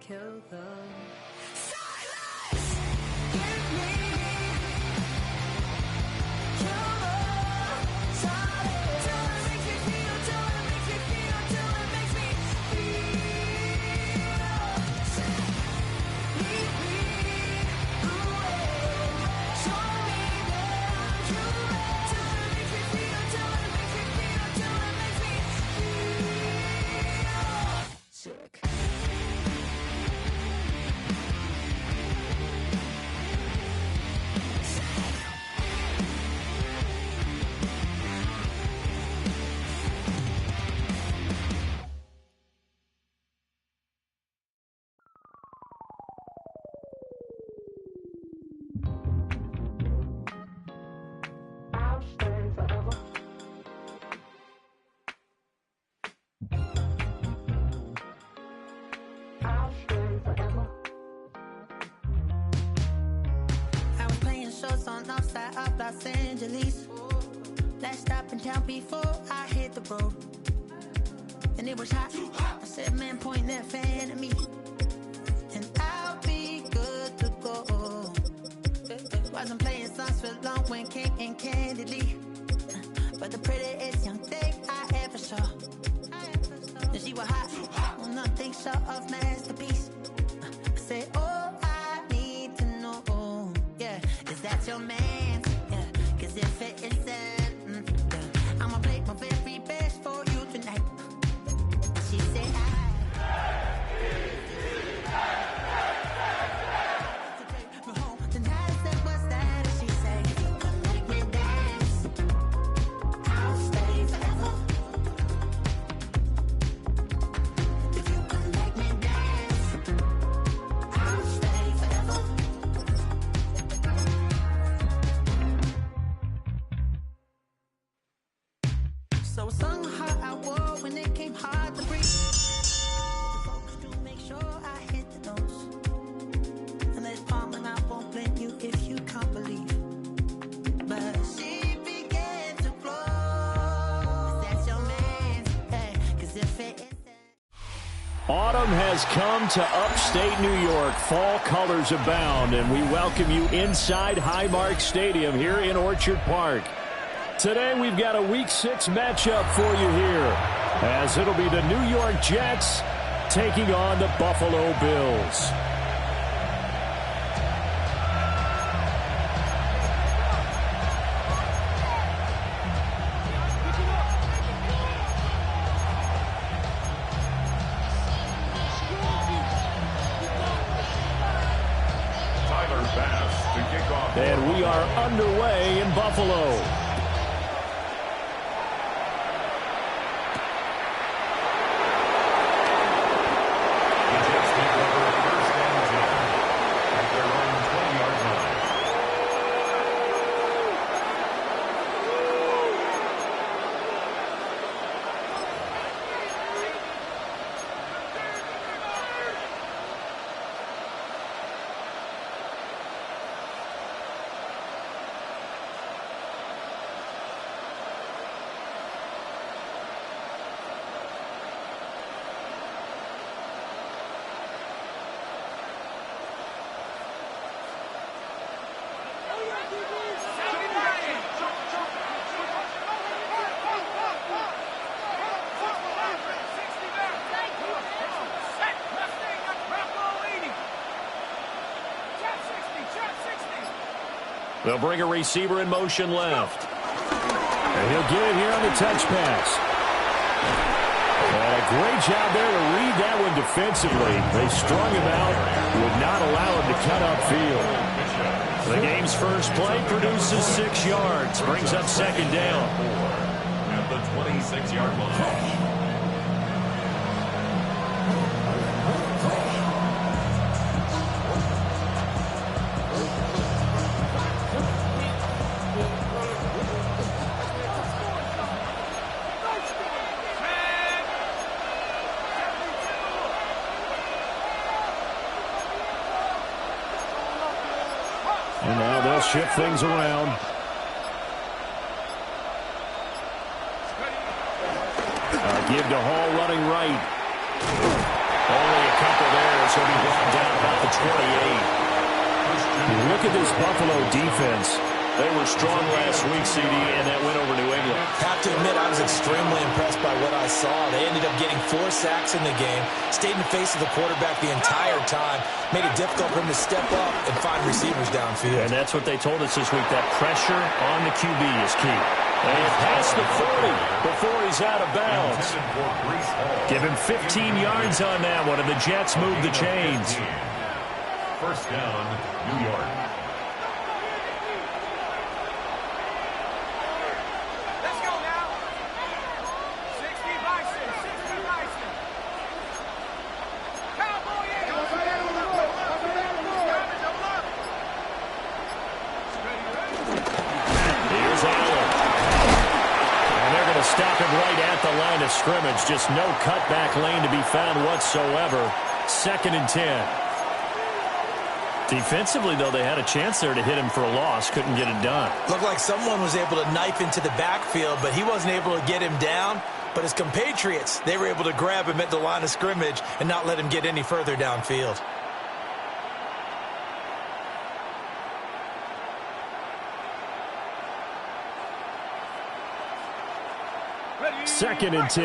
kill them. Silence! Give me your love. Silence. Till it makes me feel, till it makes me feel, till it makes me feel sick. Lead me away. Show me that you're real. Till it makes me feel, till it makes me feel, till it makes me feel sick. I was playing shows on outside of Los Angeles. Last stop in town before I hit the road. And it was hot. I said, man, point that fan at me. And I'll be good to go. Wasn't playing songs for long when came in candidly. But the prettiest young thing I ever saw. And she was hot. Well, nothing short of masterpiece. I said, oh, I need to know. Yeah, is that your man? Yeah, cause if it isn't, yeah, I'ma play my very best for you tonight. She said, tonight I said, what's that? And she said, if you can make me dance, I'll stay forever. If you can make me dance, I'll stay forever. So I sung how I wore when it came hard to breathe. Folks to make sure I hit the notes. And there's palm and I won't blame you if you can't believe. But she began to flow. That's your man, hey, cause if it isn't. Autumn has come to upstate New York. Fall colors abound, and we welcome you inside Highmark Stadium here in Orchard Park. Today we've got a Week 6 matchup for you here, as it'll be the New York Jets taking on the Buffalo Bills. Tyler Bass to kick off. And we are underway in Buffalo. The Jets take over first and 10 at their own 20-yard line. They'll bring a receiver in motion left. And he'll get it here on the touch pass. And a great job there to read that one defensively. They strung him out, would not allow him to cut upfield. The game's first play produces 6 yards, brings up second down. At the 26-yard line. And now they'll shift things around. Give to Hall running right. Only a couple there, so he'll be brought down about the 28. Look at this Buffalo defense. They were strong last week, CD, and that win over New England. Have to admit, I was extremely impressed by what I saw. They ended up getting 4 sacks in the game, stayed in the face of the quarterback the entire time, made it difficult for him to step up and find receivers downfield. And that's what they told us this week, that pressure on the QB is key. And past the 40 before he's out of bounds. Give him 15 yards on that one, and the Jets move the chains. First down, New York. Stop him right at the line of scrimmage. Just no cutback lane to be found whatsoever. 2nd and 10. Defensively, though, they had a chance there to hit him for a loss. Couldn't get it done. Looked like someone was able to knife into the backfield, but he wasn't able to get him down. But his compatriots, they were able to grab him at the line of scrimmage and not let him get any further downfield. Second and 10.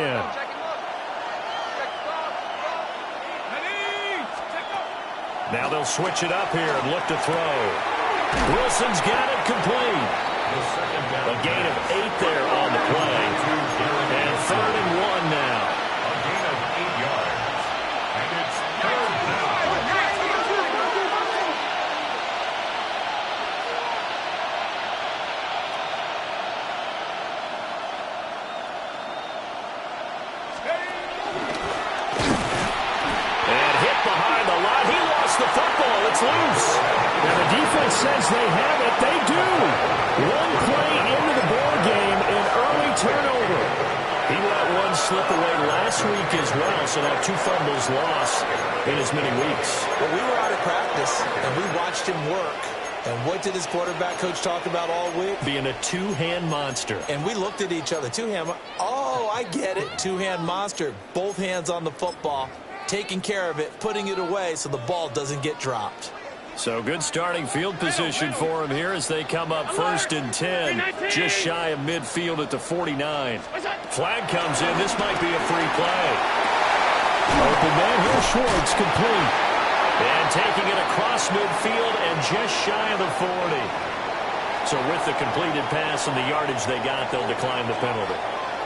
Now they'll switch it up here and look to throw. Wilson's got it complete. A gain of 8 there on the play. And 3rd and 1 now. A gain of 8 yards. And it's 3rd down. The football, it's loose. Now the defense says they have it. They do. One play into the ball game, an early turnover. He let one slip away last week as well, so now 2 fumbles lost in as many weeks. Well, we were out of practice, and we watched him work. And what did his quarterback coach talk about all week? Being a 2-hand monster. And we looked at each other. 2-hand. Oh, I get it. 2-hand monster. Both hands on the football. Taking care of it, putting it away so the ball doesn't get dropped. So good starting field position for him here as they come up 1st and 10, just shy of midfield at the 49. Flag comes in. This might be a free play. Open man here, Schwartz complete. And taking it across midfield and just shy of the 40. So with the completed pass and the yardage they got, they'll decline the penalty.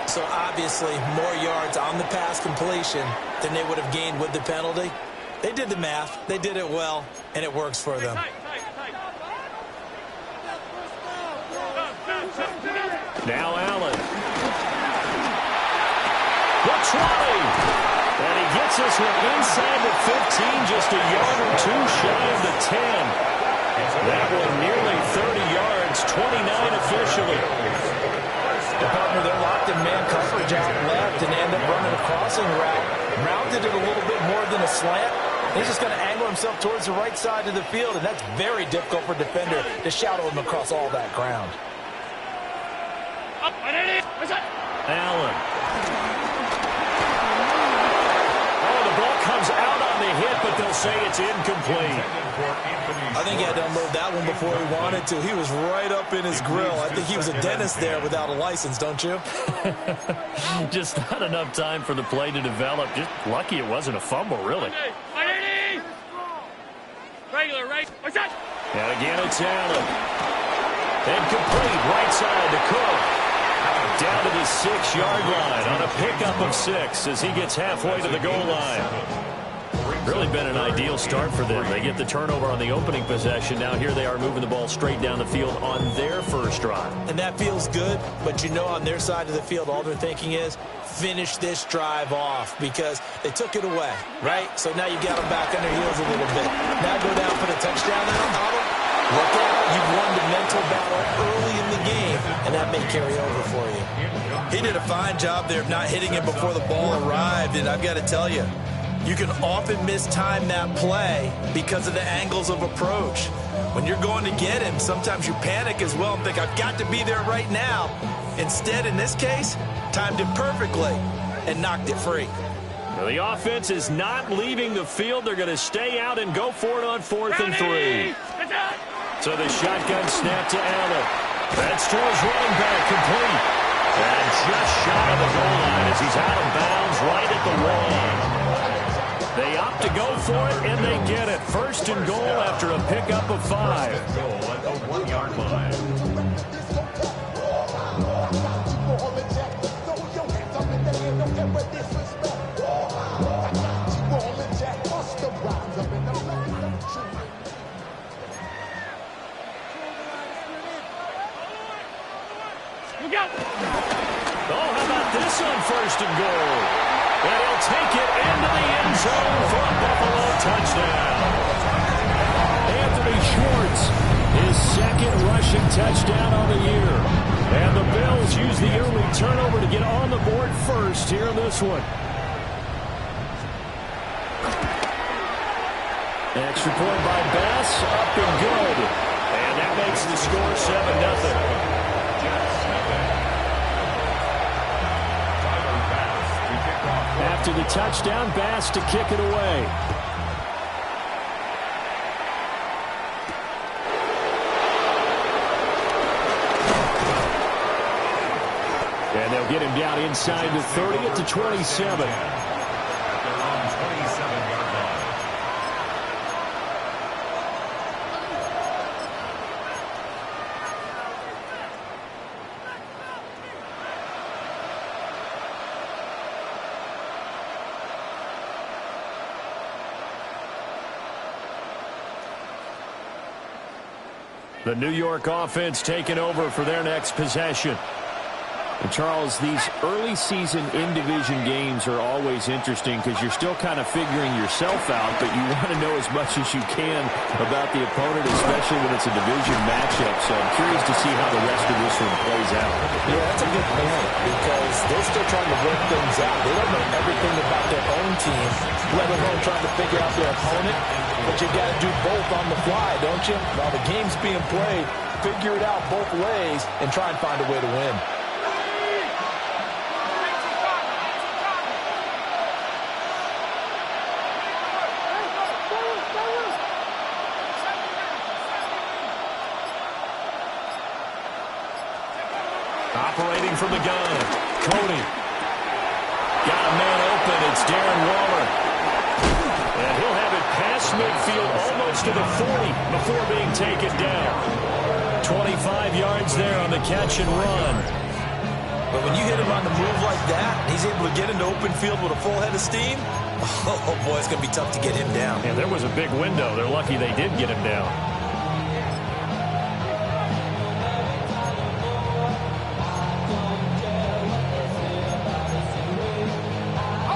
So obviously more yards on the pass completion than they would have gained with the penalty. They did the math. They did it well, and it works for them. Now Allen. The 20. And he gets this one inside the 15, just a yard or 2 shy of the 10. That one nearly 30 yards, 29 officially. The partner, they're locked in man coverage out left and end up running a crossing route. Rounded it a little bit more than a slant. He's just going to angle himself towards the right side of the field, and that's very difficult for a defender to shadow him across all that ground. Allen. Oh, the ball comes out on the hit, but they'll say it's incomplete. I think he had to unload that one before he wanted to. He was right up in his grill. I think he was a dentist there without a license, don't you? Just not enough time for the play to develop. Just lucky it wasn't a fumble, really. Regular, right? What's that? And again, it's Allen. And complete right side to Cook. Down to the 6-yard line on a pickup of 6 as he gets halfway to the goal line. Really been an ideal start for them. They get the turnover on the opening possession. Now here they are moving the ball straight down the field on their first drive. And that feels good, but you know on their side of the field, all they're thinking is finish this drive off because they took it away, right? So now you got them back on their heels a little bit. Now go down for the touchdown in the huddle. Look out, you've won the mental battle early in the game, and that may carry over for you. He did a fine job there of not hitting him before the ball arrived, and I've got to tell you, you can often mistime that play because of the angles of approach. When you're going to get him, sometimes you panic as well and think, I've got to be there right now. Instead, in this case, timed it perfectly and knocked it free. Well, the offense is not leaving the field. They're going to stay out and go for it on 4th and 3. So the shotgun snap to Allen. That's to his running back, complete. And just shy of the goal line as he's out of bounds right at the wall. They opt to go for it, and they get it. 1st and goal after a pickup of 5. Goal at the 1-yard line. Oh, how about this on 1st and goal? And he'll take it into the end zone for a Buffalo touchdown. Anthony Schwartz, his 2nd rushing touchdown on the year. And the Bills use the early turnover to get on the board first here in this one. Extra point by Bass, up and good. And that makes the score 7-0. After the touchdown, Bass to kick it away. And they'll get him down inside the 30 at the 27. They're on 27-yard line. The New York offense taking over for their next possession. And Charles, these early season in-division games are always interesting because you're still kind of figuring yourself out, but you want to know as much as you can about the opponent, especially when it's a division matchup. So I'm curious to see how the rest of this one plays out. Yeah, that's a good point because they're still trying to work things out. They don't know everything about their own team, let alone trying to figure out their opponent. But you got to do both on the fly, don't you? While the game's being played, figure it out both ways and try and find a way to win. Operating from the gun, Cody. Got a man open, it's Darren Waller. And he'll have it past midfield almost to the 40 before being taken down. 25 yards there on the catch and run. But when you hit him on the move like that, he's able to get into open field with a full head of steam, oh boy, it's going to be tough to get him down. And there was a big window. They're lucky they did get him down.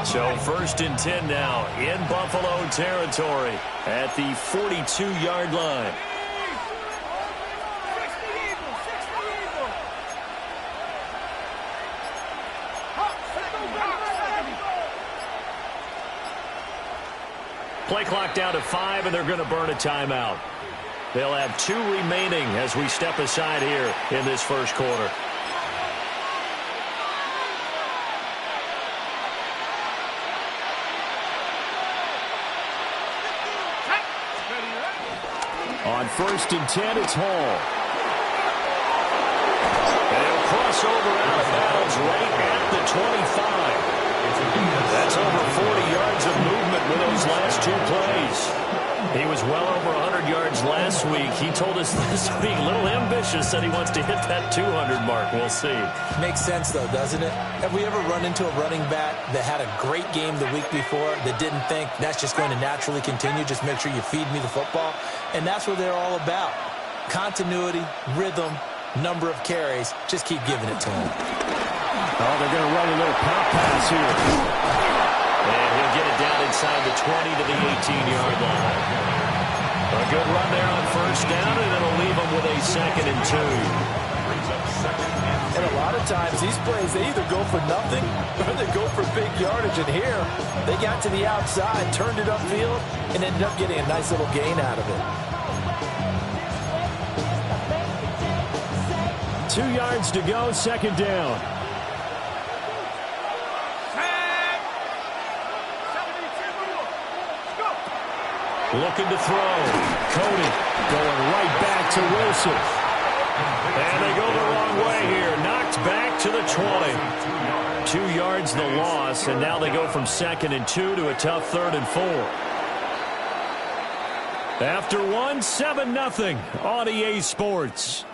So 1st and 10 now in Buffalo territory at the 42-yard line. Play clock down to 5, and they're going to burn a timeout. They'll have 2 remaining as we step aside here in this first quarter. On 1st and 10, it's Hall. And he'll cross over out of bounds right at the 25. That's over 40 yards of movement with those last 2 plays. He was well over 100 yards last week. He told us this week, a little ambitious, that he wants to hit that 200 mark. We'll see. Makes sense, though, doesn't it? Have we ever run into a running back that had a great game the week before that didn't think that's just going to naturally continue? Just make sure you feed me the football. And that's what they're all about. Continuity, rhythm, number of carries. Just keep giving it to him. Oh, they're going to run a little pop pass here. And he'll get it down inside the 20 to the 18-yard line. A good run there on 1st down, and it'll leave them with a 2nd and 2. And a lot of times, these plays, they either go for nothing or they go for big yardage. And here, they got to the outside, turned it upfield, and ended up getting a nice little gain out of it. 2 yards to go, 2nd down. Looking to throw. Cody going right back to Wilson. And they go the wrong way here. Knocked back to the 20. 2 yards the loss, and now they go from 2nd and 2 to a tough 3rd and 4. After 1, 7-0 on EA Sports.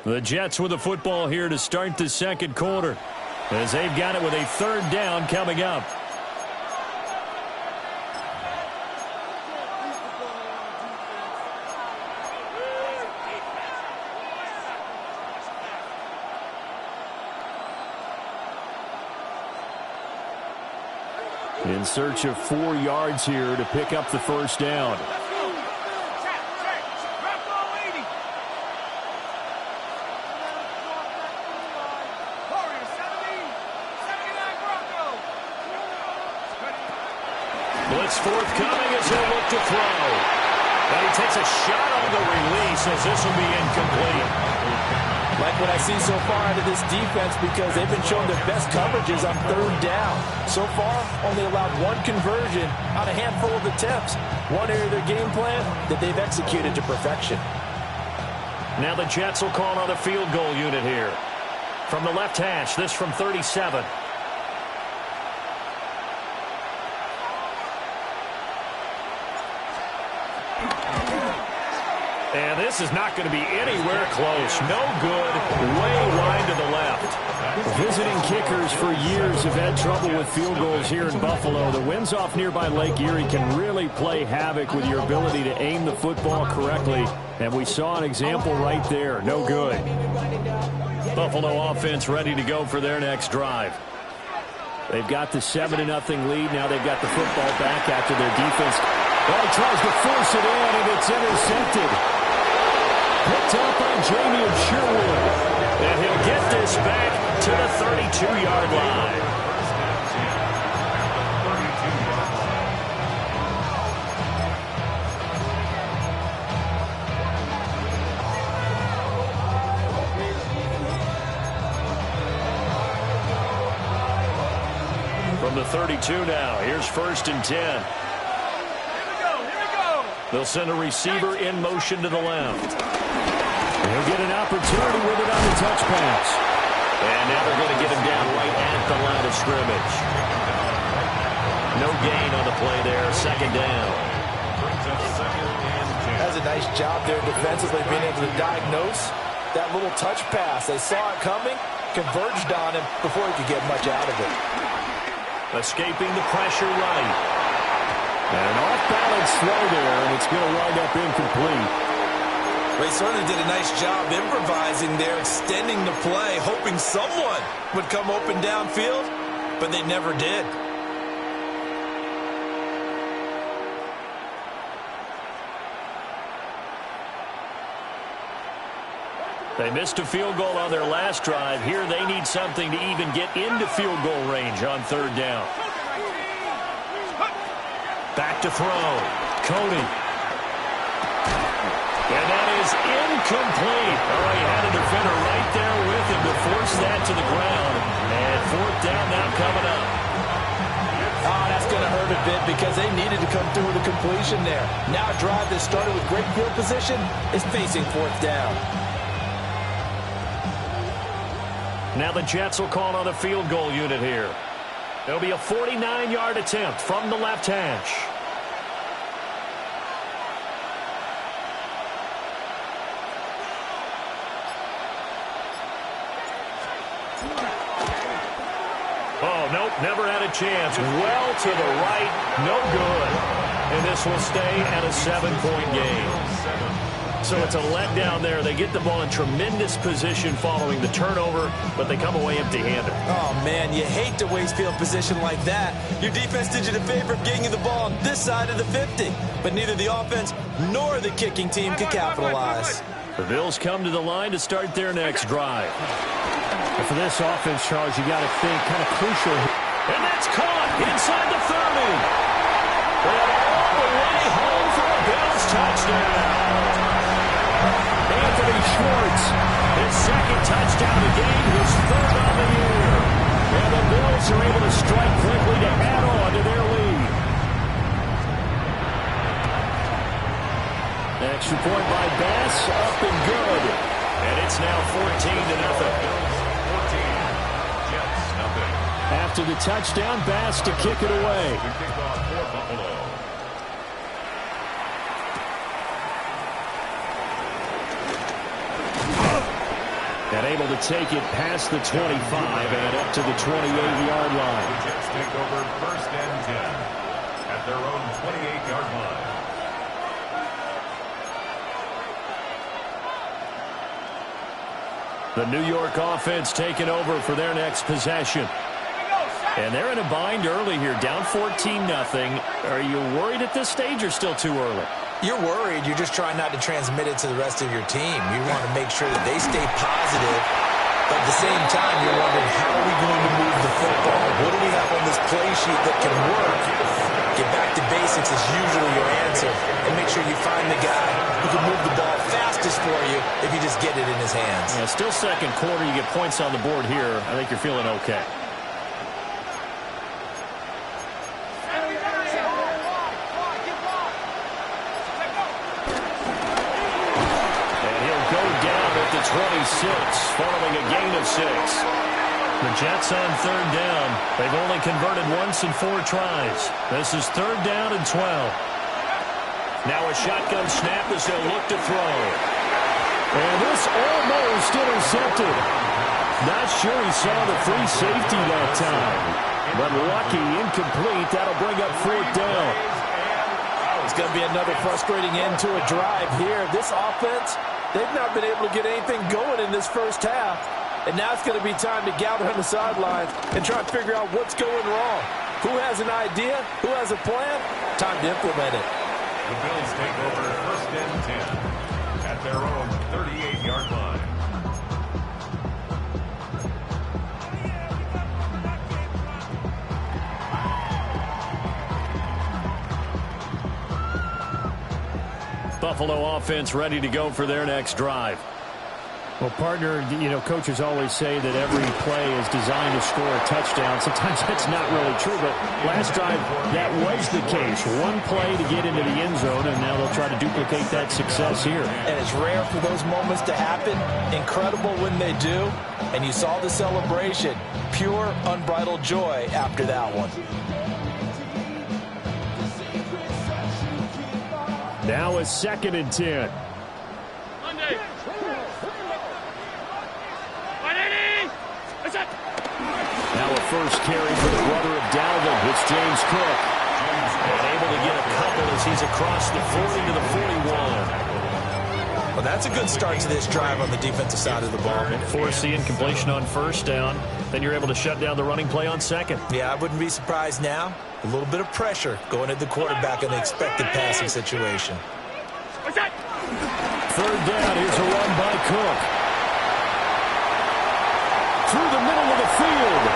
The Jets with the football here to start the 2nd quarter, as they've got it with a 3rd down coming up. In search of 4 yards here to pick up the 1st down. Blitz forthcoming as he'll look to throw. And he takes a shot on the release as this will be incomplete. Like what I see so far out of this defense, because they've been showing their best coverages on 3rd down. So far, only allowed 1 conversion on a handful of attempts. One area of their game plan that they've executed to perfection. Now the Jets will call on a field goal unit here. From the left hash, this from 37. And this is not going to be anywhere close. No good. Way wide to the left. Visiting kickers for years have had trouble with field goals here in Buffalo. The winds off nearby Lake Erie can really play havoc with your ability to aim the football correctly. And we saw an example right there. No good. Buffalo offense ready to go for their next drive. They've got the 7-0 lead. Now they've got the football back after their defense. Well, he tries to force it in, and it's intercepted. Picked up by Jamie Sherwood. And he'll get this back to the 32-yard line. From the 32 now, here's 1st and 10. They'll send a receiver in motion to the left. He'll get an opportunity with it on the touch pass. And now they're going to get him down right at the line of scrimmage. No gain on the play there. 2nd down. That's a nice job there defensively, being able to diagnose that little touch pass. They saw it coming, converged on him before he could get much out of it. Escaping the pressure right. And an off-balance throw there, and it's going to wind up incomplete. They certainly did a nice job improvising there, extending the play, hoping someone would come open downfield, but they never did. They missed a field goal on their last drive. Here they need something to even get into field goal range on 3rd down. Back to throw. Cody. And that is incomplete. Oh, he had a defender right there with him to force that to the ground. And 4th down now coming up. Oh, that's going to hurt a bit because they needed to come through with a completion there. Now a drive that started with great field position is facing 4th down. Now the Jets will call on a field goal unit here. It'll be a 49-yard attempt from the left hash. Oh, nope, never had a chance. Well to the right, no good. And this will stay at a 7-point game. So it's a letdown there. They get the ball in tremendous position following the turnover, but they come away empty-handed. Oh, man, you hate to waste field position like that. Your defense did you the favor of getting you the ball on this side of the 50, but neither the offense nor the kicking team could capitalize. The Bills come to the line to start their next drive. And for this offense, Charles, you got to think kind of crucial. And that's caught inside the 30. And all the way home for a Bills touchdown. Anthony Schwartz, his 2nd touchdown of the game, his 3rd on the year. And the Bills are able to strike quickly to have Extra point by Bass, up and good. And it's now 14-0. After the touchdown, Bass to kick it away. And able to take it past the 25 and up to the 28-yard line. The Jets take over 1st and 10 at their own 28-yard line. The New York offense taking over for their next possession. And they're in a bind early here, down 14-0. Are you worried at this stage or still too early? You're worried. You're just trying not to transmit it to the rest of your team. You want to make sure that they stay positive. But at the same time, you're wondering, how are we going to move the football? What do we have on this play sheet that can work? Get back to basics is usually your answer. And make sure you find the guy who can move the ball fastest for you if you just get it in his hands. Yeah, still second quarter. You get points on the board here. I think you're feeling okay. And he'll go down at the 26 following a gain of 6. The Jets on 3rd down. They've only converted once in 4 tries. This is 3rd down and 12. Now a shotgun snap as they'll look to throw. And this almost intercepted. Not sure he saw the free safety that time. But lucky, incomplete. That'll bring up 4th down. It's going to be another frustrating end to a drive here. This offense, they've not been able to get anything going in this first half. And now it's going to be time to gather on the sidelines and try to figure out what's going wrong. Who has an idea? Who has a plan? Time to implement it. The Bills take over 1st and 10 at their own 38-yard line. Buffalo offense ready to go for their next drive. Well, partner, coaches always say that every play is designed to score a touchdown. Sometimes that's not really true, but last drive, that was the case. One play to get into the end zone, and now they'll try to duplicate that success here. And it's rare for those moments to happen. Incredible when they do. And you saw the celebration. Pure, unbridled joy after that one. Now a 2nd and 10. Monday. Now a first carry for the brother of Dalvin. It's James Cook. And able to get a couple as he's across the 40 to the 41. Well, that's a good start to this drive on the defensive side of the ball. Force the incompletion on 1st down. Then you're able to shut down the running play on 2nd. Yeah, I wouldn't be surprised now. A little bit of pressure going at the quarterback in the expected passing situation. 3rd down. Here's a run by Cook. Through the middle of the field.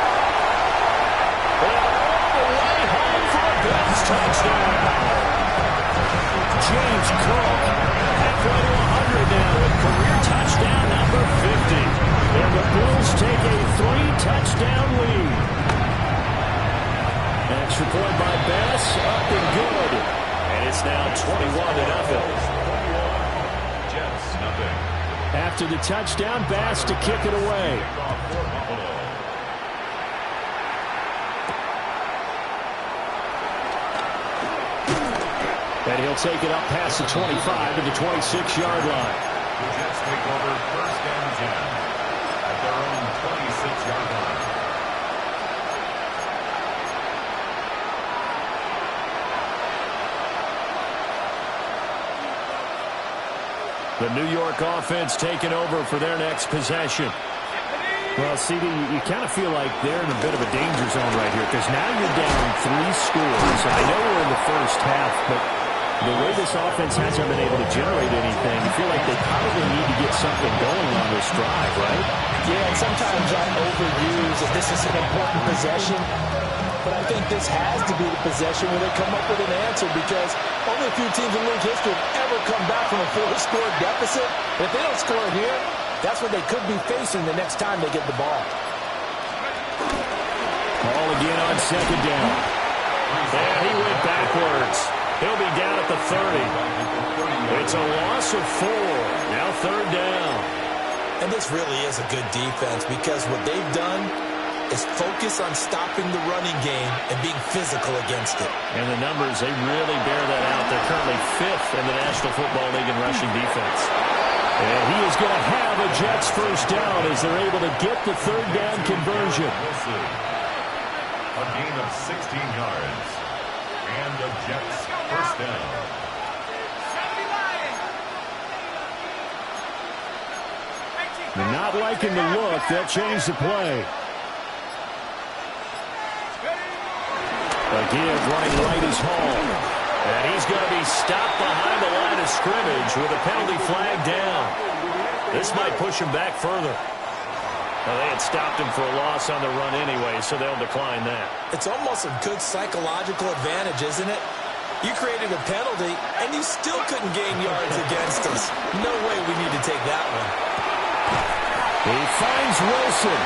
And all the way home for a Bills touchdown. James Cook halfway to 100 now with career touchdown number 50. And the Bills take a 3-touchdown lead. Extra point by Bass, up and good. And it's now 21-0. Jets, nothing. After the touchdown, Bass to kick it away. And he'll take it up past the 25 to the 26-yard line. The Jets take over 1st and 10 at their own 26-yard line. The New York offense taking over for their next possession. Well, CD, you kind of feel like they're in a bit of a danger zone right here because now you're down 3 scores. I know we're in the first half, but the way this offense hasn't been able to generate anything, you feel like they probably need to get something going on this drive, right? Yeah, and sometimes I overuse that this is an important possession, but I think this has to be the possession where they come up with an answer because only a few teams in league history have ever come back from a 4-score deficit. If they don't score here, that's what they could be facing the next time they get the ball. Ball again on 2nd down. And he went backwards. He'll be down at the 30. It's a loss of 4. Now 3rd down. And this really is a good defense because what they've done is focus on stopping the running game and being physical against it. And the numbers, they really bear that out. They're currently 5th in the National Football League in rushing defense. And he is going to have a Jets first down as they're able to get the 3rd down conversion. A gain of 16 yards. And the Jets first down. They're not liking the look. They'll change the play. A give running right is Hall. And he's going to be stopped behind the line of scrimmage with a penalty flag down. This might push him back further. Well, they had stopped him for a loss on the run anyway, so they'll decline that. It's almost a good psychological advantage, isn't it? You created a penalty, and you still couldn't gain yards against us. No way we need to take that one. He finds Wilson.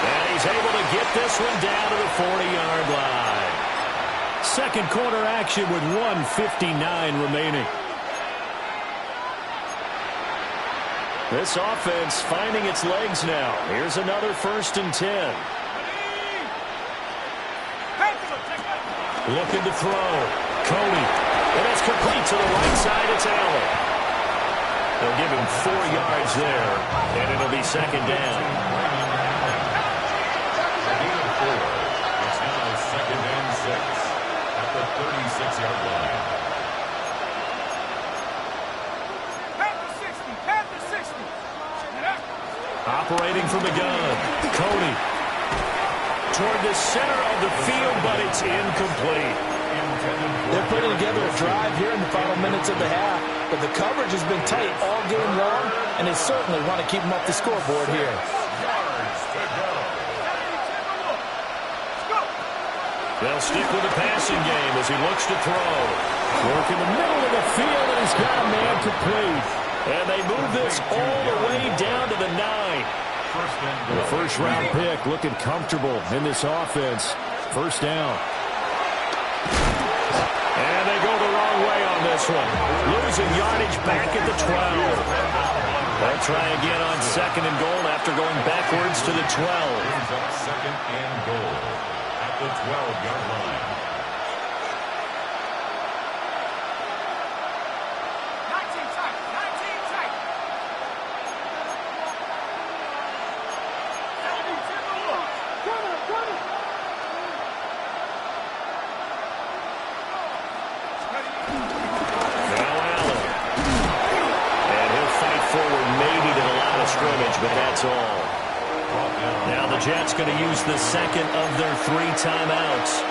And he's able to get this one down to the 40-yard line. Second quarter action with 1:59 remaining. This offense finding its legs now. Here's another 1st and 10. Looking to throw. Cody. And it's complete to the right side. It's Allen. They'll give him 4 yards there. And it'll be 2nd down. It's now 2nd and 6 at the 36-yard line. Operating from the gun. Cody. Toward the center of the field, but it's incomplete. They're putting together a drive here in the final minutes of the half, but the coverage has been tight all game long, and they certainly want to keep them up the scoreboard here. They'll stick with the passing game as he looks to throw. Work in the middle of the field, and he's got a man complete. And they move this all the way down to the 9. The first-round pick looking comfortable in this offense. 1st down. And they go the wrong way on this one. Losing yardage back at the 12. They'll try again on 2nd and goal after going backwards to the 12. 2nd and goal at the 12-yard line. But that's all. Now the Jets going to use the 2nd of their 3 timeouts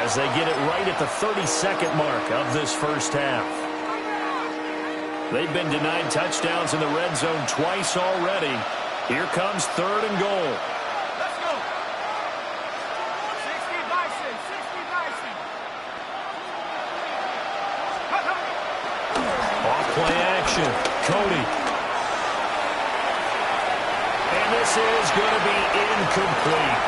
as they get it right at the 32nd mark of this first half. They've been denied touchdowns in the red zone twice already. Here comes 3rd and goal. Let's go. 60 Bison, 60 Bison. Off play action. Cody. This is going to be incomplete.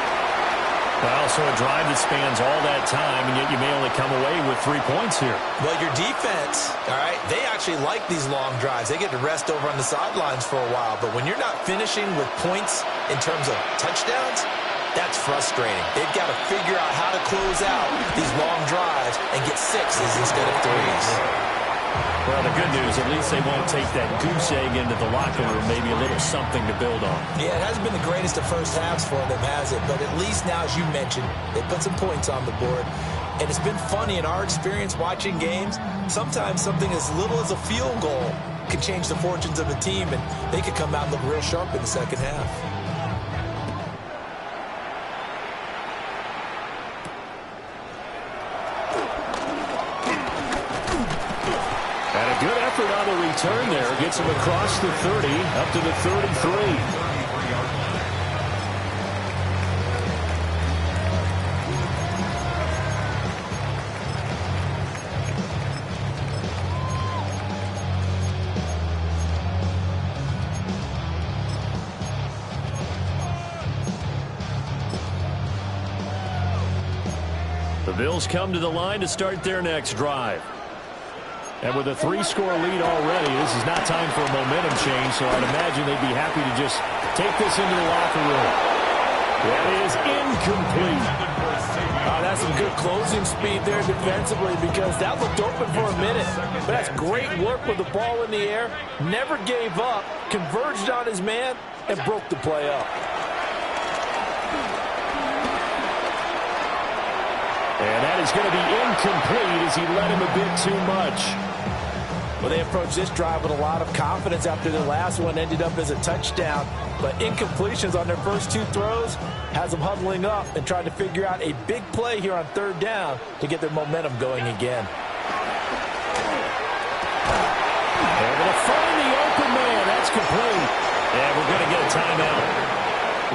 Well, so a drive that spans all that time, and yet you may only come away with 3 points here. Well, your defense, all right, they actually like these long drives. They get to rest over on the sidelines for a while. But when you're not finishing with points in terms of touchdowns, that's frustrating. They've got to figure out how to close out these long drives and get 6s instead of 3s. Well, the good news, at least they won't take that goose egg into the locker room, maybe a little something to build on. Yeah, it hasn't been the greatest of first halves for them, has it? But at least now, as you mentioned, they put some points on the board. And it's been funny in our experience watching games. Sometimes something as little as a field goal can change the fortunes of a team, and they could come out and look real sharp in the second half. Good effort on the return there. Gets him across the 30, up to the 33. The Bills come to the line to start their next drive. And with a 3-score lead already, this is not time for a momentum change, so I'd imagine they'd be happy to just take this into the locker room. That is incomplete. That's some good closing speed there defensively because that looked open for a minute. But that's great work with the ball in the air. Never gave up, converged on his man, and broke the play up. And that is going to be incomplete as he led him a bit too much. Well, they approached this drive with a lot of confidence after their last one ended up as a touchdown. But incompletions on their first 2 throws has them huddling up and trying to figure out a big play here on 3rd down to get their momentum going again. They're going to find the open man. That's complete. And we're going to get a timeout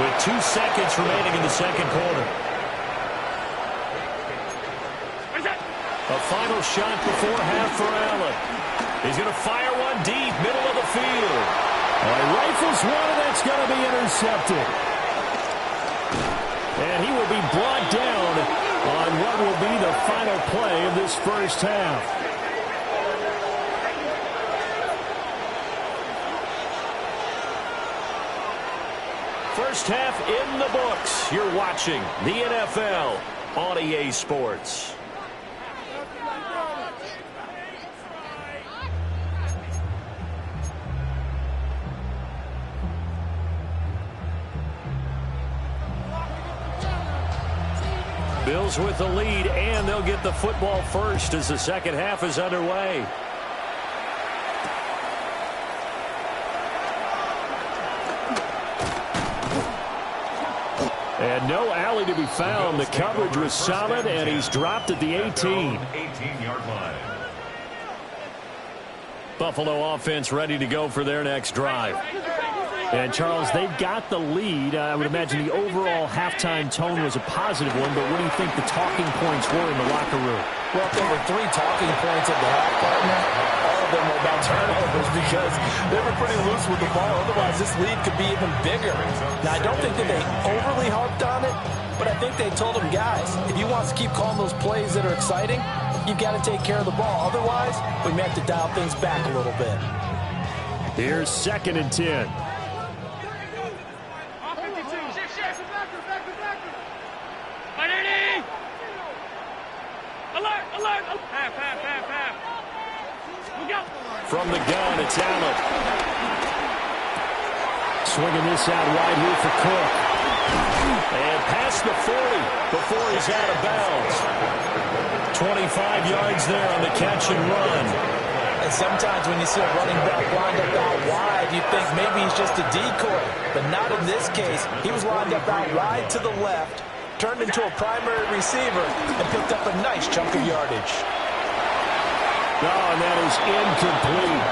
with 2 seconds remaining in the second quarter. A final shot before half for Allen. He's going to fire one deep, middle of the field. He rifles one, and that's going to be intercepted. And he will be brought down on what will be the final play of this first half. First half in the books. You're watching the NFL on EA Sports. Bills with the lead, and they'll get the football first as the second half is underway. And no alley to be found. The coverage was solid, and he's dropped at the 18. 18-yard line. Buffalo offense ready to go for their next drive. And, Charles, they've got the lead. I would imagine the overall halftime tone was a positive one, but what do you think the talking points were in the locker room? Well, there were 3 talking points at the half, partner. All of them were about turnovers because they were pretty loose with the ball. Otherwise, this lead could be even bigger. Now, I don't think that they overly harped on it, but I think they told them, guys, if you want to keep calling those plays that are exciting, you've got to take care of the ball. Otherwise, we may have to dial things back a little bit. Here's 2nd and 10. From the gun, it's Allen. Swinging this out wide here for Cook. And past the 40 before he's out of bounds. 25 yards there on the catch and run. And sometimes when you see a running back lined up out wide, you think maybe he's just a decoy. But not in this case. He was lined up out wide to the left, turned into a primary receiver, and picked up a nice chunk of yardage. Oh, and that is incomplete.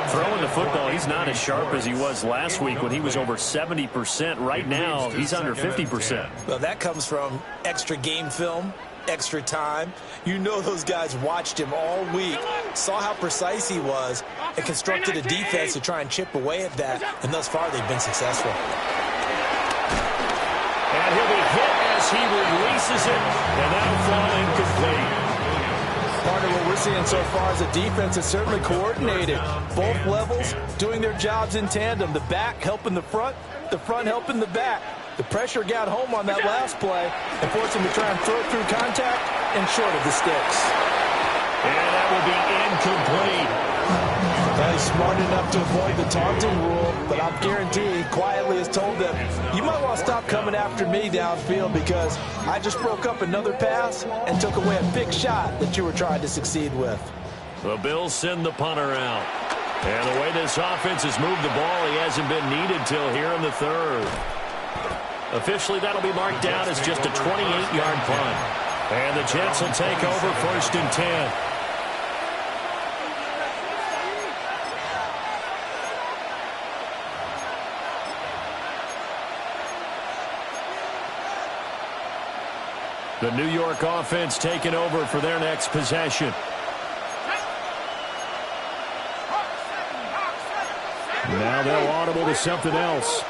Throwing the football, he's not as sharp as he was last week when he was over 70%. Right now, he's under 50%. Well, that comes from extra game film, extra time. You know those guys watched him all week, saw how precise he was, and constructed a defense to try and chip away at that. And thus far, they've been successful. And he'll be hit as he releases it, and that'll fall incomplete. Part of what we're seeing so far is a defense that's certainly coordinated. Both levels doing their jobs in tandem. The back helping the front helping the back. The pressure got home on that last play and forced him to try and throw it through contact and short of the sticks. And that will be incomplete. He's smart enough to avoid the taunting rule, but I'll guarantee he quietly has told them, you might want to stop coming after me downfield because I just broke up another pass and took away a big shot that you were trying to succeed with. The Bills send the punter out. And the way this offense has moved the ball, he hasn't been needed till here in the 3rd. Officially, that'll be marked down as just a 28-yard punt. And the Jets will take over 1st and 10. The New York offense taking over for their next possession. Now they'll audible to something else.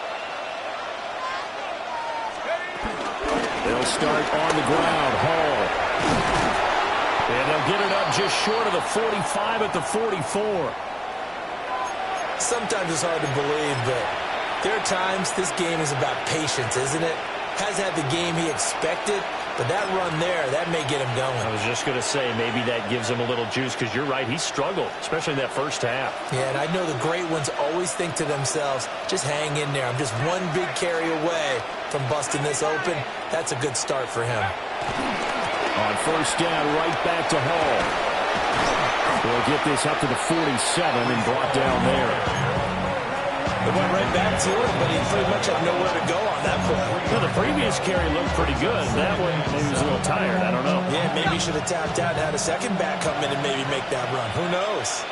They'll They'll start on the ground. Hall. And they'll get it up just short of the 45 at the 44. Sometimes it's hard to believe, but there are times this game is about patience, isn't it? Has had the game he expected, but that run there, that may get him going. I was just going to say, maybe that gives him a little juice, because you're right, he struggled, especially in that first half. Yeah, and I know the great ones always think to themselves, just hang in there. I'm just one big carry away from busting this open. That's a good start for him. On first down, right back to Hall. They'll get this up to the 47 and brought down there. They went right back to him, but he pretty much had nowhere to go on that play. Well, the previous carry looked pretty good. That one, maybe he was a little tired. I don't know. Yeah, maybe he should have tapped out and had a second back come in and maybe make that run. Who knows?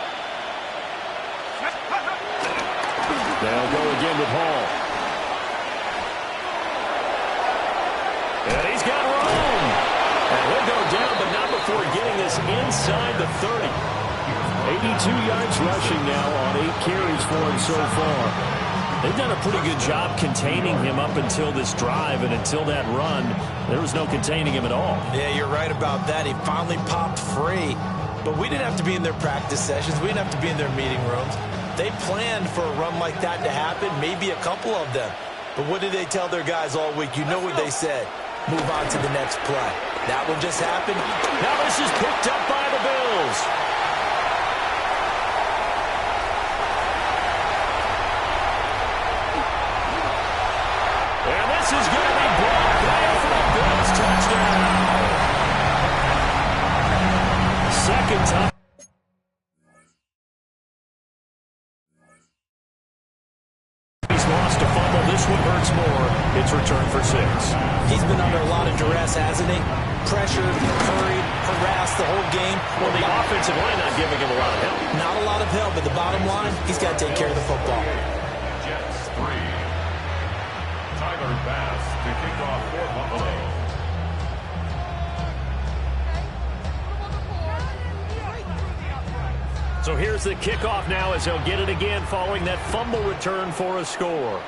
They'll go again with Hall. And he's got room. And he'll go down, but not before getting this inside the 30. 82 yards rushing now on 8 carries for him so far. They've done a pretty good job containing him up until this drive, and until that run, there was no containing him at all. Yeah, you're right about that. He finally popped free. But we didn't have to be in their practice sessions. We didn't have to be in their meeting rooms. They planned for a run like that to happen, maybe a couple of them. But what did they tell their guys all week? You know what they said. Move on to the next play. That one just happened. Now this is picked up by the Bills. And this is going to be brought down for the Bills touchdown. Second time. He's lost a fumble. This one hurts more. It's returned for 6. He's been under a lot of duress, hasn't he? Pressured, hurried, harassed the whole game. Well, the offensive line not giving him a lot of help. Not a lot of help, but the bottom line, he's got to take care of the football. Jets 3. Tyler Bass to kick off for Buffalo. So here's the kickoff now as he'll get it again following that fumble return for a score.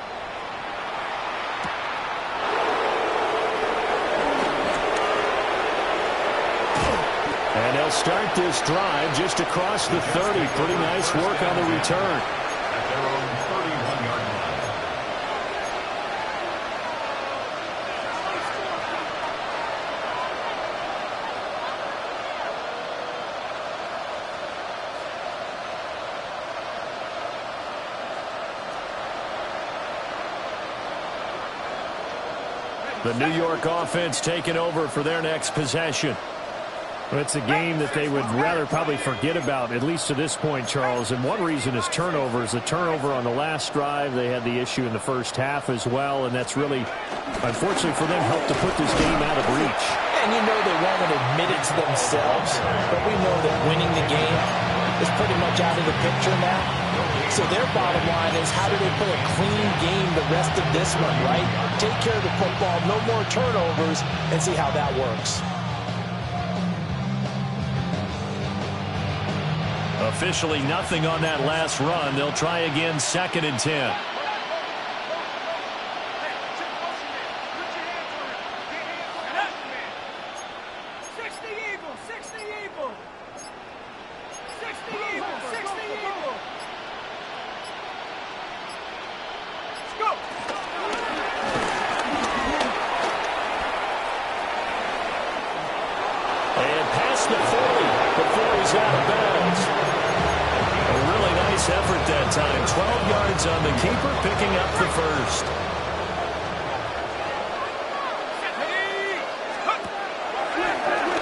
And they'll start this drive just across the 30. Pretty nice work on the return. At their own 31-yard line. The New York offense taking over for their next possession. Well, it's a game that they would rather probably forget about, at least to this point, Charles. And one reason is turnovers. The turnover on the last drive, they had the issue in the first half as well, and that's really, unfortunately for them, helped to put this game out of reach. And you know they won't admit it to themselves, but we know that winning the game is pretty much out of the picture now. So their bottom line is, how do they play a clean game the rest of this one, right? Take care of the football, no more turnovers, and see how that works. Officially nothing on that last run. They'll try again, 2nd and 10. And past the 40 before he's out of bounds. A really nice effort that time. 12 yards on the keeper, picking up the first.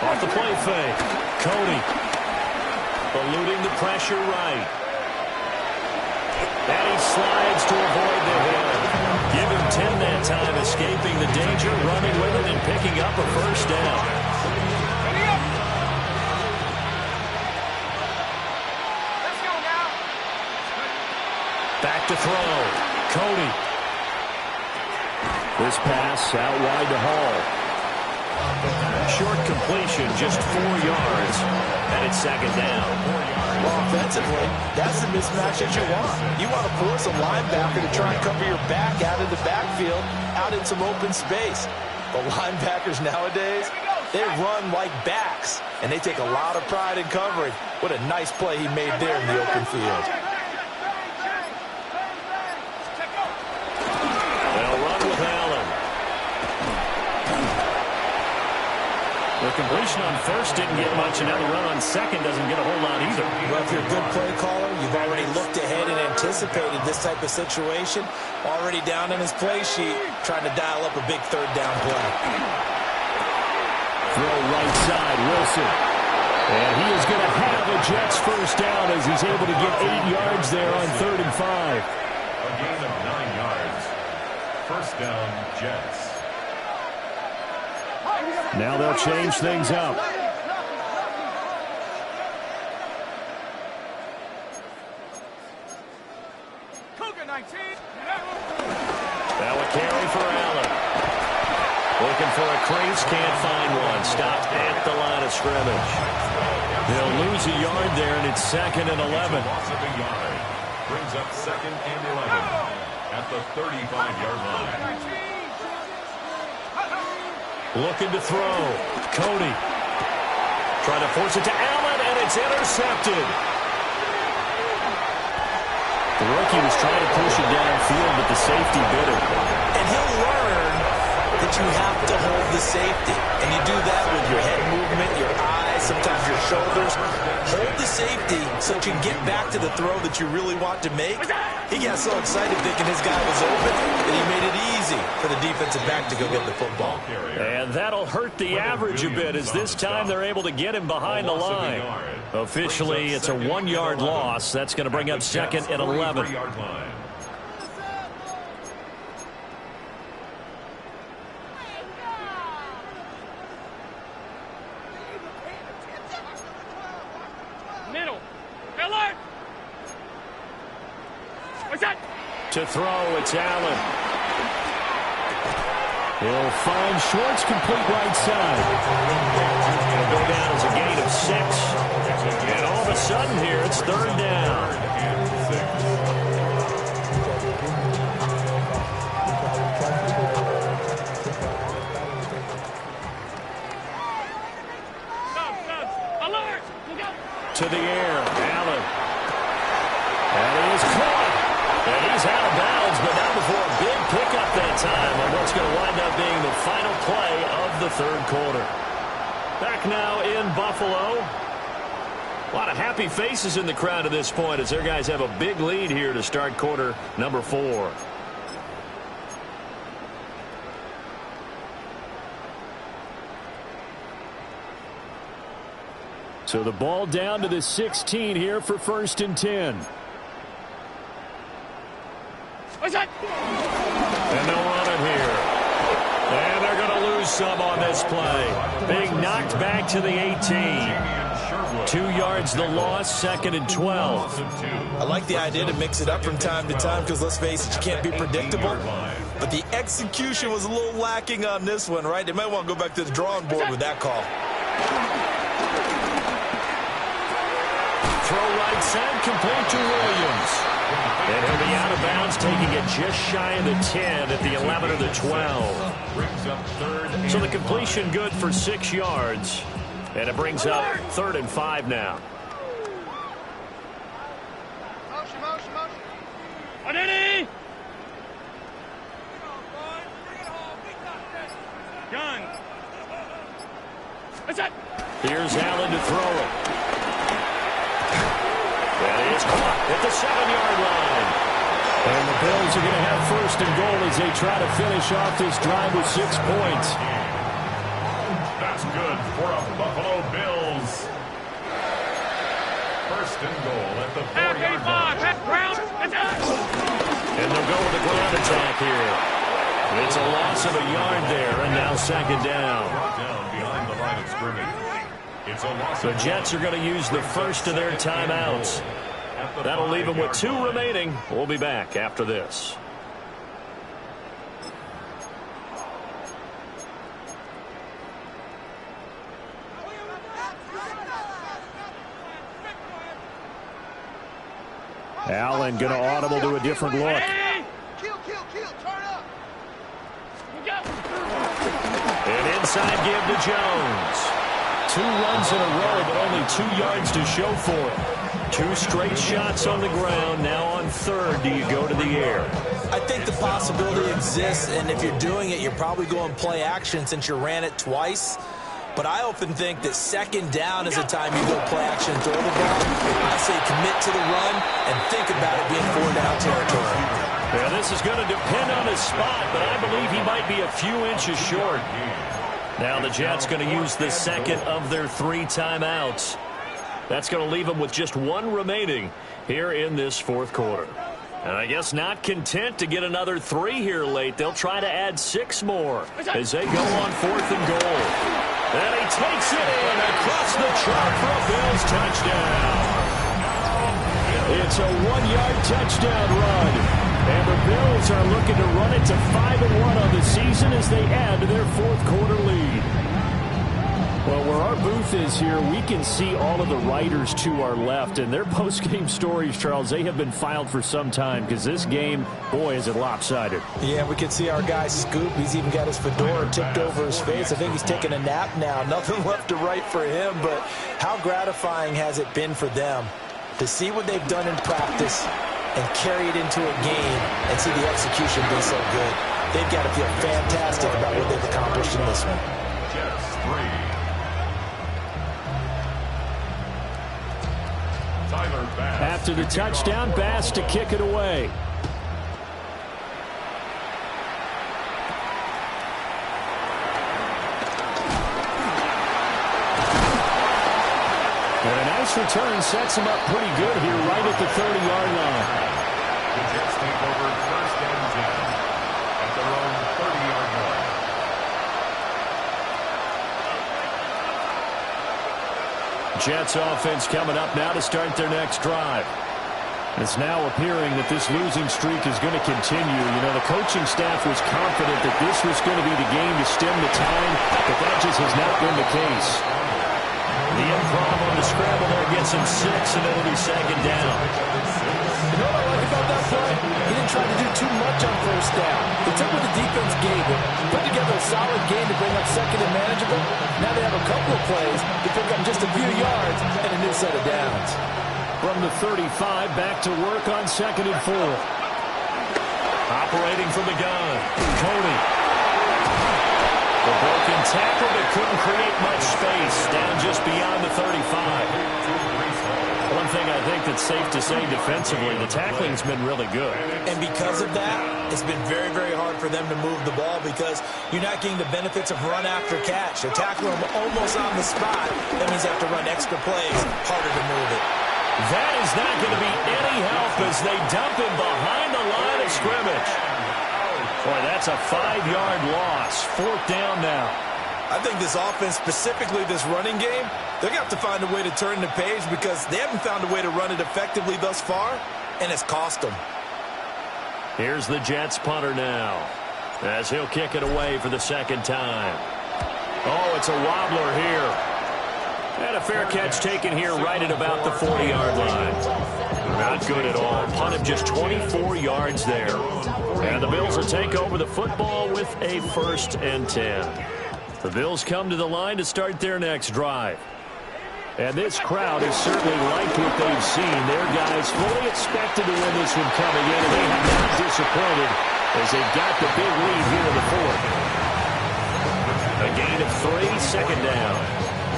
Off the play fake. Cody. Eluding the pressure right. And he slides to avoid the hit. Give him 10 that time, escaping the danger, running with it, and picking up a first down. Back to throw. Cody. This pass out wide to Hall. Short completion, just 4 yards, and it's 2nd down. Well, offensively, that's the mismatch that you want. You want to force a linebacker to try and cover your back out of the backfield, out in some open space. But linebackers nowadays, they run like backs, and they take a lot of pride in covering. What a nice play he made there in the open field. They'll run with Allen. The completion on first didn't get much, and now the run on second doesn't get a whole lot either. Well, if you're a good play caller, you've already looked ahead and anticipated this type of situation. Already down in his play sheet, trying to dial up a big third down play. Throw right side, Wilson. And he is going to have a Jets first down as he's able to get 8 yards there on 3rd and 5. A gain of 9 yards. First down, Jets. Now they'll change things up. Now a carry for Allen. Looking for a crease, can't find one. Stopped at the line of scrimmage. They'll lose a yard there, and it's 2nd and 11. Loss of a yard. Brings up 2nd and 11 at the 35-yard line. Looking to throw. Cody. Trying to force it to Allen, and it's intercepted. The rookie was trying to push it downfield, but the safety bit it. And he'll learn that you have to hold the safety. And you do that with your head movement, your eyes, sometimes your shoulders. Hold the safety so that you can get back to the throw that you really want to make. He got so excited thinking his guy was open that he made it easy for the defensive back to go get the football. And that'll hurt the average a bit as this time they're able to get him behind the line. Officially, it's a 1-yard loss. That's going to bring up 2nd and 11. Middle. Alert! What's that? To throw, it's Allen. He'll find Schwartz, complete right side. It'll go down as a gain of 6. And all of a sudden here, it's 3rd down. Alert! To the air, Allen. That is caught. And he's out of bounds, but not before a big pickup that time on what's going to wind up being the final play of the 3rd quarter. Back now in Buffalo. A lot of happy faces in the crowd at this point as their guys have a big lead here to start quarter number 4. So the ball down to the 16 here for 1st and 10. What's that? And they'll run it here. And they're going to lose some on this play. Being knocked back to the 18. 2 yards the loss, 2nd and 12. I like the idea to mix it up from time to time because, let's face it, you can't be predictable. But the execution was a little lacking on this one, right? They might want to go back to the drawing board with that call. Throw right side, complete to Williams. And he'll be out of bounds, taking it just shy of the 10 at the 11 or the 12. So the completion good for 6 yards. And it brings up 3rd and 5 now. Motion, motion, motion. Identity! Gun. What's that? Here's Allen to throw it. That is caught at the 7-yard line. And the Bills are going to have 1st and goal as they try to finish off this drive with 6 points. That's good for a Buffalo Bills. 1st and goal at the 4-yard line. And they'll go with the ground attack here. It's a loss of a yard there, and now 2nd down. Down behind the line of scrimmage. It's a loss. The Jets are going to use the first of their timeouts. That'll leave them with 2 remaining. We'll be back after this. Allen going to audible to a different look. Kill, kill, kill. Turn up. inside give to Jones. 2 runs in a row, but only 2 yards to show for it. 2 straight shots on the ground. Now on third, do you go to the air? I think the possibility exists, and if you're doing it, you're probably going play action since you ran it twice. But I often think that second down is a time you go play action and throw the ball. I say commit to the run and think about it being 4-down territory. Yeah, this is going to depend on his spot, but I believe he might be a few inches short. Now the Jets going to use the second of their 3 timeouts. That's going to leave them with just 1 remaining here in this fourth quarter. And I guess not content to get another 3 here late. They'll try to add 6 more as they go on 4th and goal. And he takes it in across the chalk for a Bills touchdown. It's a 1-yard touchdown run. And the Bills are looking to run it to 5-1 on the season as they add to their fourth quarter lead. Well, where our booth is here, we can see all of the writers to our left. And their post-game stories, Charles, they have been filed for some time because this game, boy, is it lopsided. Yeah, we can see our guy Scoop. He's even got his fedora tipped over his face. I think he's taking a nap now. Nothing left to write for him, but how gratifying has it been for them to see what they've done in practice and carry it into a game and see the execution be so good. They've got to feel fantastic about what they've accomplished in this one. Jets 3. After the touchdown, Bass to kick it away. And a nice return sets him up pretty good here right at the 30-yard line. The Jets take over 1st and 10 at their own 30-yard line. Jets offense coming up now to start their next drive. It's now appearing that this losing streak is going to continue. You know, the coaching staff was confident that this was going to be the game to stem the tide, but that just has not been the case. The improv on the scramble there gets him 6, and it'll be second down. You know what I like about that play? He didn't try to do too much on 1st down. He took what the defense gave him, put together a solid game to bring up second and manageable. Now they have a couple of plays to pick up just a few yards and a new set of downs. From the 35, back to work on 2nd and 4. Operating from the gun, Cody. The broken tackle that couldn't create much space, down just beyond the 35. One thing I think that's safe to say defensively, the tackling's been really good. And because of that, it's been very, very hard for them to move the ball because you're not getting the benefits of run after catch. They tackle them almost on the spot. That means they have to run extra plays, harder to move it. That is not going to be any help as they dump him behind the line of scrimmage. Boy, that's a 5-yard loss. 4th down now. I think this offense, specifically this running game, they're going to have to find a way to turn the page because they haven't found a way to run it effectively thus far, and it's cost them. Here's the Jets punter now as he'll kick it away for the 2nd time. Oh, it's a wobbler here. And a fair catch taken here right at about the 40-yard line. Not good at all. Punt of just 24 yards there. And the Bills will take over the football with a 1st and 10. The Bills come to the line to start their next drive. And this crowd has certainly liked what they've seen. Their guys fully expected to win this one coming in, and they have not disappointed as they've got the big lead here in the 4th. A gain of 3, 2nd down.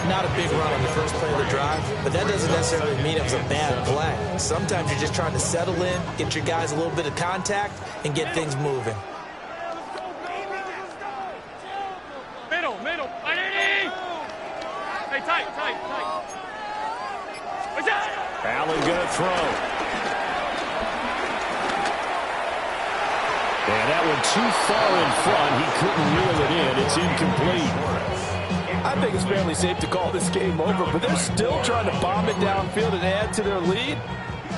Not a big run on the first play of the drive, but that doesn't necessarily mean it was a bad play. Sometimes you're just trying to settle in, get your guys a little bit of contact, and get things moving. Middle. Hey, tight. Allen gonna throw. And that one too far in front. He couldn't reel it in. It's incomplete. I think it's fairly safe to call this game over, but they're still trying to bomb it downfield and add to their lead.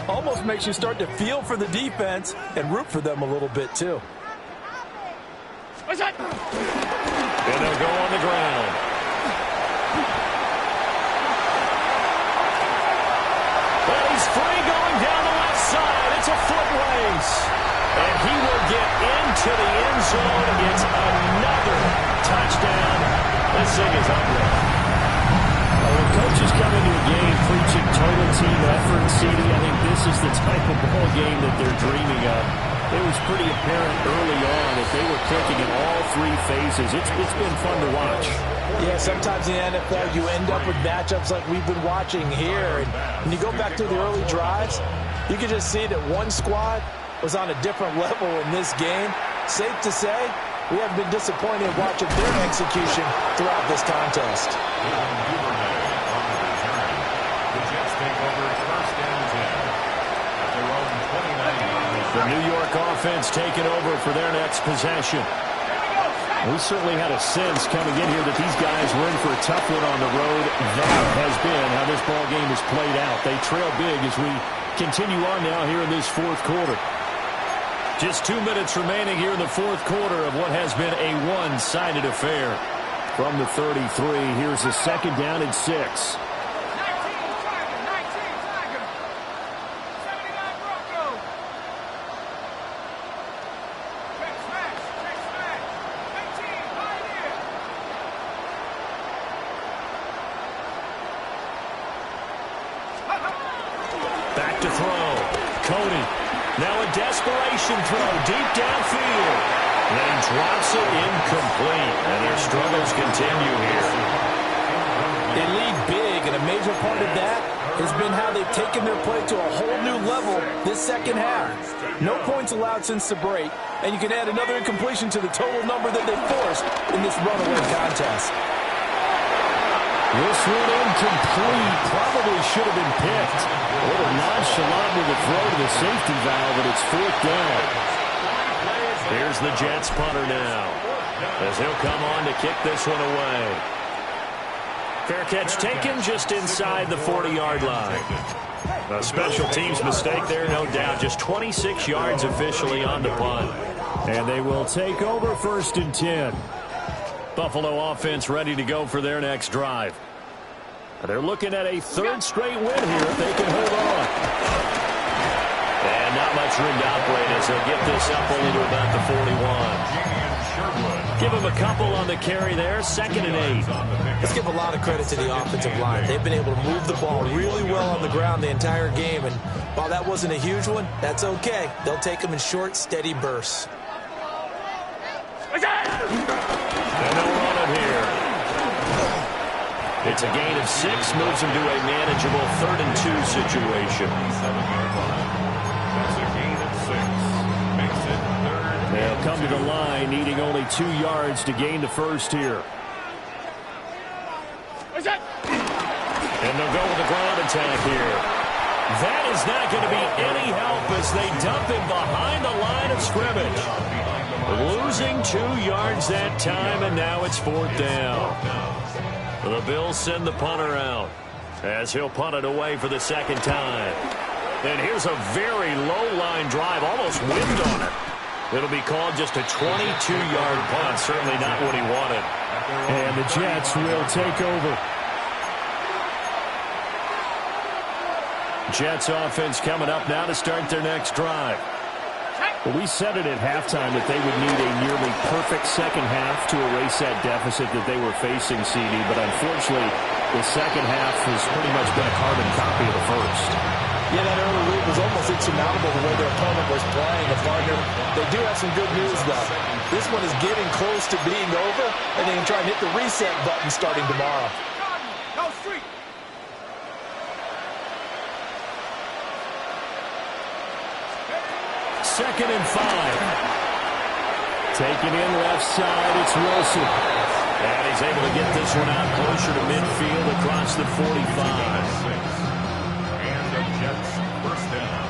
Almost makes you start to feel for the defense and root for them a little bit, too. What's that? And they'll go on the ground. Well, he's free going down the left side. It's a foot race. And he will get into the end zone. It's another touchdown This thing is ugly. When coaches come into a game preaching total team effort, CD, I think this is the type of ball game that they're dreaming of. It was pretty apparent early on that they were clicking in all three phases. It's been fun to watch. Yeah, sometimes in the NFL you end up with matchups like we've been watching here. And when you go back to the early drives, you can just see that one squad was on a different level in this game. Safe to say, we have been disappointed watching their execution throughout this contest. The New York offense taking over for their next possession. We certainly had a sense coming in here that these guys were in for a tough one on the road. That has been how this ball game has played out. They trail big as we continue on now here in this fourth quarter. Just 2 minutes remaining here in the fourth quarter of what has been a one-sided affair. From the 33, here's a second down and 6. Back to throw. Cody. Now a desperation throw deep downfield. Then drops it incomplete. And their struggles continue here. They lead big, and a major part of that has been how they've taken their play to a whole new level this second half. No points allowed since the break, and you can add another incompletion to the total number that they forced in this runaway contest. This one incomplete. Probably should have been picked. A little nonchalant with a throw to the safety valve, and it's fourth down. Here's the Jets punter now, as he'll come on to kick this one away. Fair catch taken just inside the 40-yard line. A special teams mistake there, no doubt. Just 26 yards officially on the punt. And they will take over first and 10. Buffalo offense ready to go for their next drive. They're looking at a third straight win here if they can hold on. And not much room to operate as they'll get this up only to about the 41. Give them a couple on the carry there, 2nd and 8. Let's give a lot of credit to the offensive line. They've been able to move the ball really well on the ground the entire game, and while that wasn't a huge one, that's okay. They'll take them in short, steady bursts. And they'll run it here. It's a gain of 6, moves them to a manageable 3rd and 2 situation. That's a gain of 6. Makes it 3rd. They'll come to the line, needing only 2 yards to gain the first here. And they'll go with the ground attack here. That is not going to be any help as they dump him behind the line of scrimmage. Losing 2 yards that time, and now it's 4th down. The Bills send the punter out as he'll punt it away for the second time. And here's a very low-line drive, almost wind on it. It'll be called just a 22-yard punt, certainly not what he wanted. And the Jets will take over. Jets offense coming up now to start their next drive. Well, we said it at halftime that they would need a nearly perfect second half to erase that deficit that they were facing, CD. But unfortunately, the second half has pretty much been a carbon copy of the first. Yeah, that early lead was almost insurmountable the way their opponent was playing. The partner, they do have some good news, though. This one is getting close to being over, and they can try and hit the reset button starting tomorrow. Go street. Second and 5. Taken in left side, it's Wilson. And he's able to get this one out closer to midfield across the 45. And the Jets first down.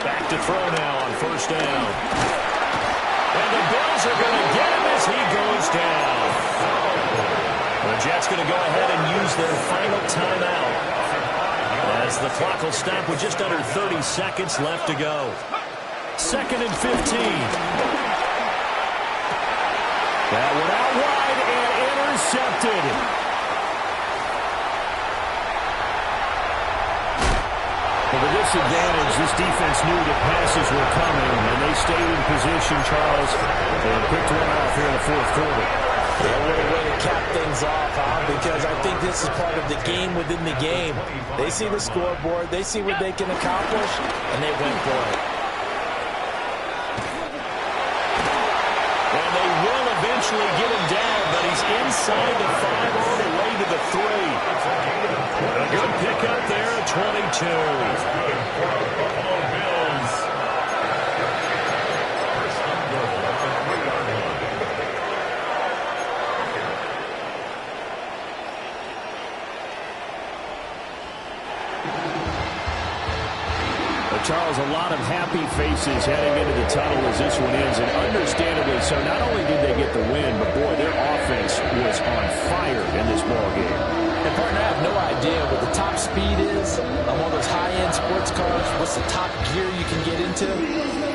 Back to throw now on first down. And the Bills are going to get him as he goes down. The Jets going to go ahead and use their final timeout, as the clock will stop with just under 30 seconds left to go. 2nd and 15. That one out wide and intercepted. Well, the disadvantage, this defense knew that passes were coming, and they stayed in position, Charles, and picked one off here in the fourth quarter. Yeah, what a way to cap things off, huh? Because I think this is part of the game within the game. They see the scoreboard, they see what they can accomplish, and they went for it. And they will eventually get him down, but he's inside the 5 on the way to the 3. A good pickup there at 22. Charles, a lot of happy faces heading into the tunnel as this one ends, and understandably so. Not only did they get the win, but, boy, their offense was on fire in this ballgame. And, partner, I have no idea what the top speed is on one of those high-end sports cars. What's the top gear you can get into?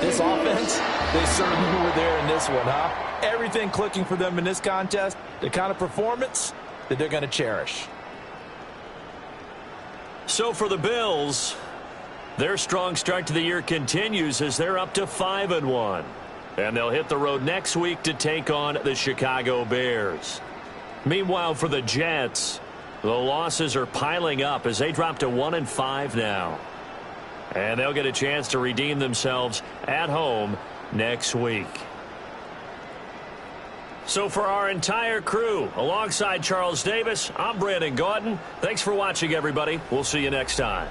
This offense, they certainly were there in this one, huh? Everything clicking for them in this contest, the kind of performance that they're going to cherish. So for the Bills, their strong start to the year continues as they're up to 5-1. And they'll hit the road next week to take on the Chicago Bears. Meanwhile, for the Jets, the losses are piling up as they drop to 1-5 now. And they'll get a chance to redeem themselves at home next week. So for our entire crew, alongside Charles Davis, I'm Brandon Gaudin. Thanks for watching, everybody. We'll see you next time.